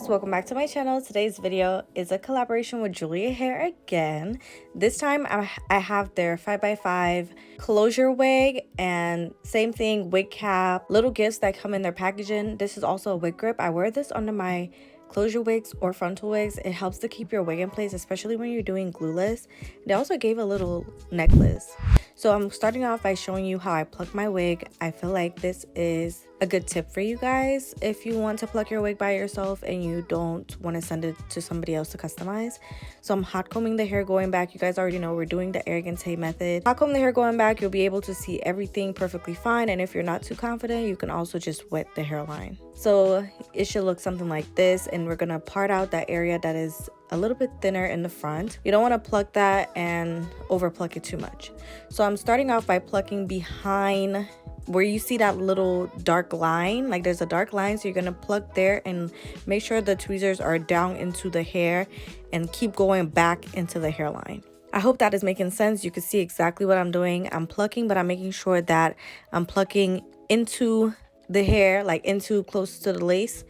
Welcome back to my channel. Today's video is a collaboration with JuliaHair again. This time I have their 5x5 closure wig, and same thing, wig cap, little gifts that come in their packaging. This is also a wig grip. I wear this under my closure wigs or frontal wigs. It helps to keep your wig in place, especially when you're doing glueless. They also gave a little necklace. So I'm starting off by showing you how I pluck my wig. I feel like this is a good tip for you guys if you want to pluck your wig by yourself and you don't want to send it to somebody else to customize. So I'm hot combing the hair going back. You guys already know we're doing the Erickaj method. Hot comb the hair going back, you'll be able to see everything perfectly fine, and if you're not too confident, you can also just wet the hairline. So it should look something like this, and we're gonna part out that area that is a little bit thinner in the front. You don't want to pluck that and over pluck it too much. So I'm starting off by plucking behind where you see that little dark line. Like there's a dark line, so you're gonna pluck there and make sure the tweezers are down into the hair and keep going back into the hairline. I hope that is making sense. You can see exactly what I'm doing. I'm plucking, but I'm making sure that I'm plucking into the hair, like into close to the lace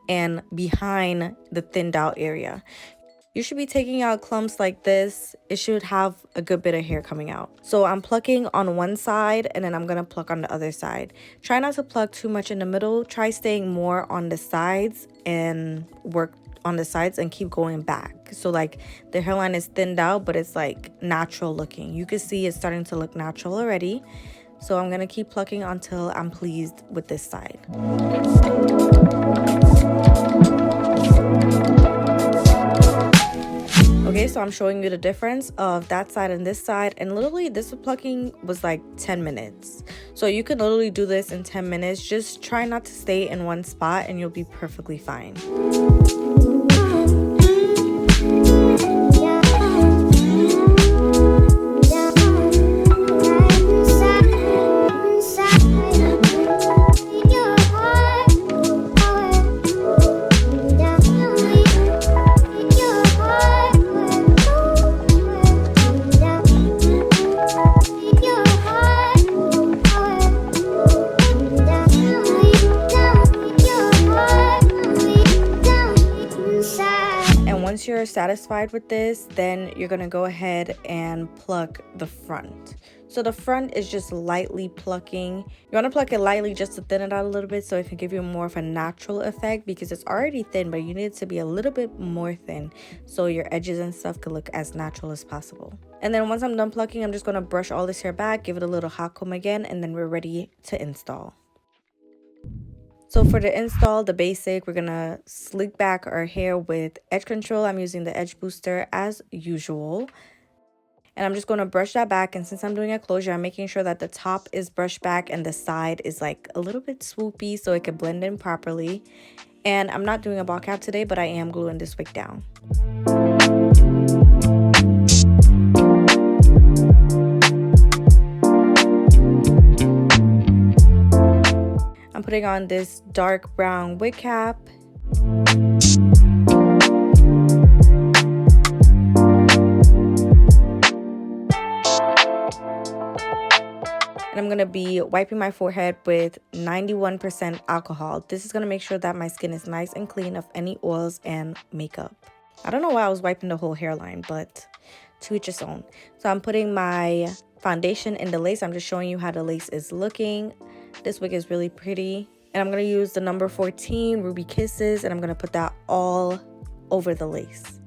and behind the thinned out area. You should be taking out clumps like this. It should have a good bit of hair coming out. So I'm plucking on one side and then I'm gonna pluck on the other side. Try not to pluck too much in the middle. Try staying more on the sides and work on the sides and keep going back. So like the hairline is thinned out, but it's like natural looking. You can see it's starting to look natural already. So I'm gonna keep plucking until I'm pleased with this side. Okay, so I'm showing you the difference of that side and this side, and literally this plucking was like 10 minutes. So you can literally do this in 10 minutes. Just try not to stay in one spot and you'll be perfectly fine. Once you're satisfied with this, then you're gonna go ahead and pluck the front. So the front is just lightly plucking. You want to pluck it lightly just to thin it out a little bit so it can give you more of a natural effect, because it's already thin, but you need it to be a little bit more thin so your edges and stuff can look as natural as possible. And then once I'm done plucking, I'm just going to brush all this hair back, give it a little hot comb again, and then we're ready to install. So for the install, the basic, we're gonna slick back our hair with edge control. I'm using the edge booster as usual. And I'm just gonna brush that back. And since I'm doing a closure, I'm making sure that the top is brushed back and the side is like a little bit swoopy so it can blend in properly. And I'm not doing a ball cap today, but I am gluing this wig down. I'm putting on this dark brown wig cap. And I'm going to be wiping my forehead with 91% alcohol. This is going to make sure that my skin is nice and clean of any oils and makeup. I don't know why I was wiping the whole hairline, but to each its own. So I'm putting my foundation in the lace. I'm just showing you how the lace is looking. This wig is really pretty. And I'm going to use the number 14 Ruby Kisses, and I'm going to put that all over the lace.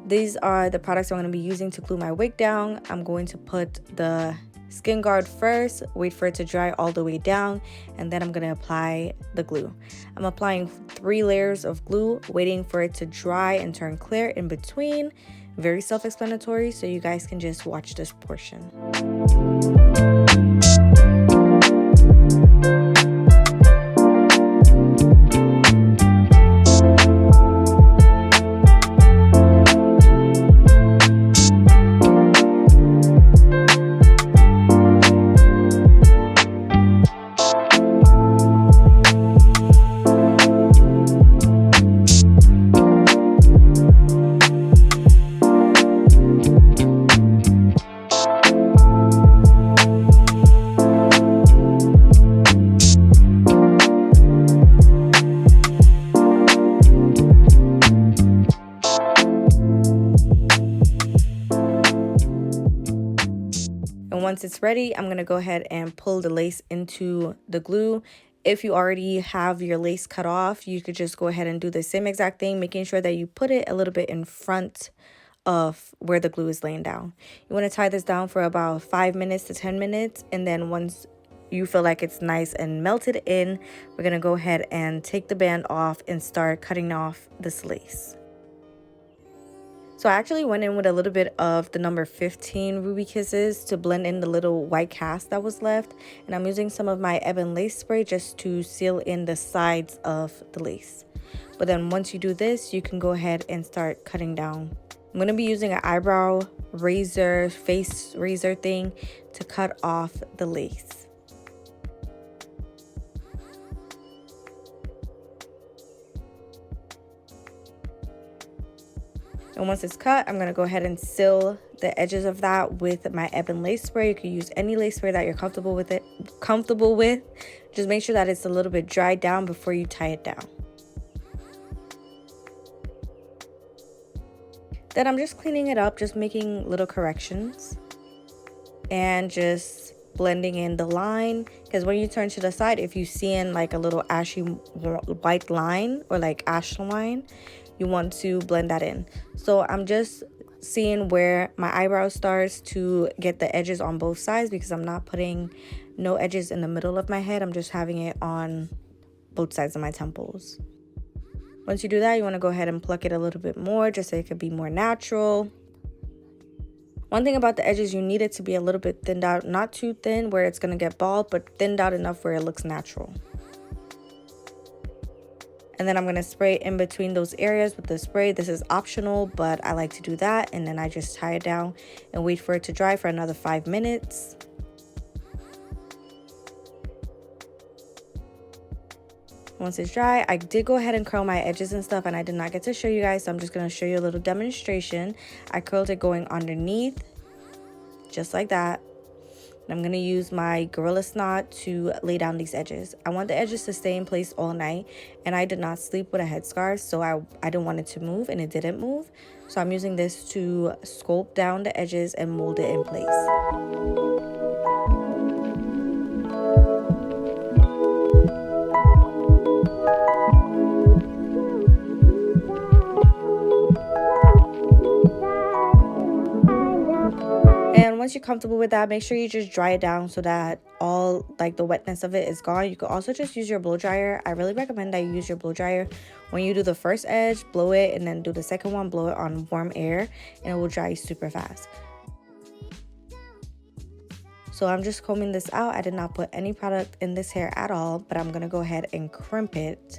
These are the products I'm going to be using to glue my wig down. I'm going to put the skin guard first, wait for it to dry all the way down, and then I'm going to apply the glue. I'm applying 3 layers of glue, waiting for it to dry and turn clear in between. Very self-explanatory, so you guys can just watch this portion. And once it's ready, I'm going to go ahead and pull the lace into the glue. If you already have your lace cut off, you could just go ahead and do the same exact thing, making sure that you put it a little bit in front of where the glue is laying down. You want to tie this down for about 5 minutes to 10 minutes. And then once you feel like it's nice and melted in, we're going to go ahead and take the band off and start cutting off this lace. So I actually went in with a little bit of the number 15 Ruby Kisses to blend in the little white cast that was left. And I'm using some of my Ebon lace spray just to seal in the sides of the lace. But then once you do this, you can go ahead and start cutting down. I'm going to be using an eyebrow razor, face razor thing to cut off the lace. And once it's cut, I'm going to go ahead and seal the edges of that with my Ebon lace spray. You can use any lace spray that you're comfortable with. Just make sure that it's a little bit dried down before you tie it down. Then I'm just cleaning it up, just making little corrections and just blending in the line. Because when you turn to the side, if you see in like a little ashy white line or like ash line, you want to blend that in. So I'm just seeing where my eyebrow starts to get the edges on both sides, because I'm not putting no edges in the middle of my head. I'm just having it on both sides of my temples. Once you do that, you want to go ahead and pluck it a little bit more just so it could be more natural. One thing about the edges, you need it to be a little bit thinned out, not too thin where it's going to get bald, but thinned out enough where it looks natural. And then I'm going to spray in between those areas with the spray. This is optional, but I like to do that. And then I just tie it down and wait for it to dry for another 5 minutes. Once it's dry, I did go ahead and curl my edges and stuff, and I did not get to show you guys, so I'm just going to show you a little demonstration. I curled it going underneath, just like that. And I'm going to use my Gorilla Snot to lay down these edges. I want the edges to stay in place all night, and I did not sleep with a headscarf, so I didn't want it to move, and it didn't move. So I'm using this to sculpt down the edges and mold it in place. Once you're comfortable with that, make sure you just dry it down so that all like the wetness of it is gone. You could also just use your blow dryer. I really recommend that you use your blow dryer. When you do the first edge, blow it, and then do the second one, blow it on warm air, and it will dry super fast. So I'm just combing this out. I did not put any product in this hair at all, but I'm gonna go ahead and crimp it.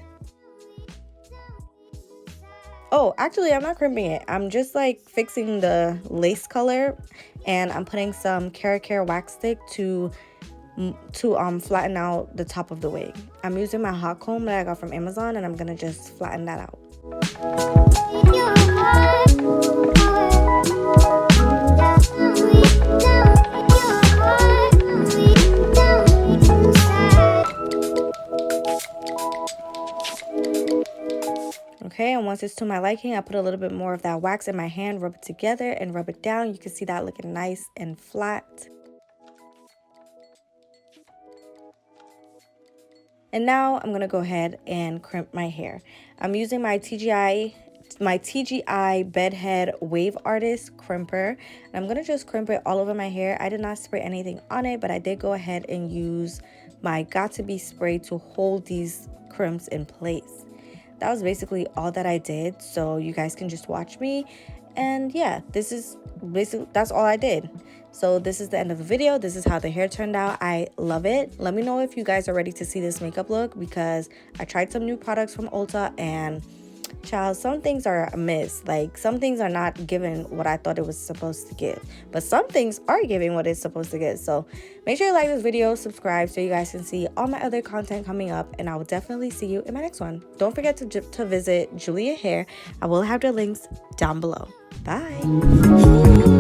Oh, actually, I'm not crimping it. I'm just like fixing the lace color, and I'm putting some Erickaj wax stick to flatten out the top of the wig. I'm using my hot comb that I got from Amazon, and I'm gonna just flatten that out. Okay, and once it's to my liking, I put a little bit more of that wax in my hand, rub it together and rub it down. You can see that looking nice and flat. And now I'm gonna go ahead and crimp my hair. I'm using my TGI Bedhead Wave Artist crimper, and I'm gonna just crimp it all over my hair. I did not spray anything on it, but I did go ahead and use my Got To Be spray to hold these crimps in place. That was basically all that I did, so you guys can just watch me. And yeah, this is basically, that's all I did. So this is the end of the video. This is how the hair turned out. I love it. Let me know if you guys are ready to see this makeup look, because I tried some new products from Ulta, and child, some things are amiss. Like, some things are not giving what I thought it was supposed to give, but some things are giving what it's supposed to give. So make sure you like this video, subscribe, so you guys can see all my other content coming up, and I will definitely see you in my next one. Don't forget to visit JuliaHair. I will have the links down below. Bye.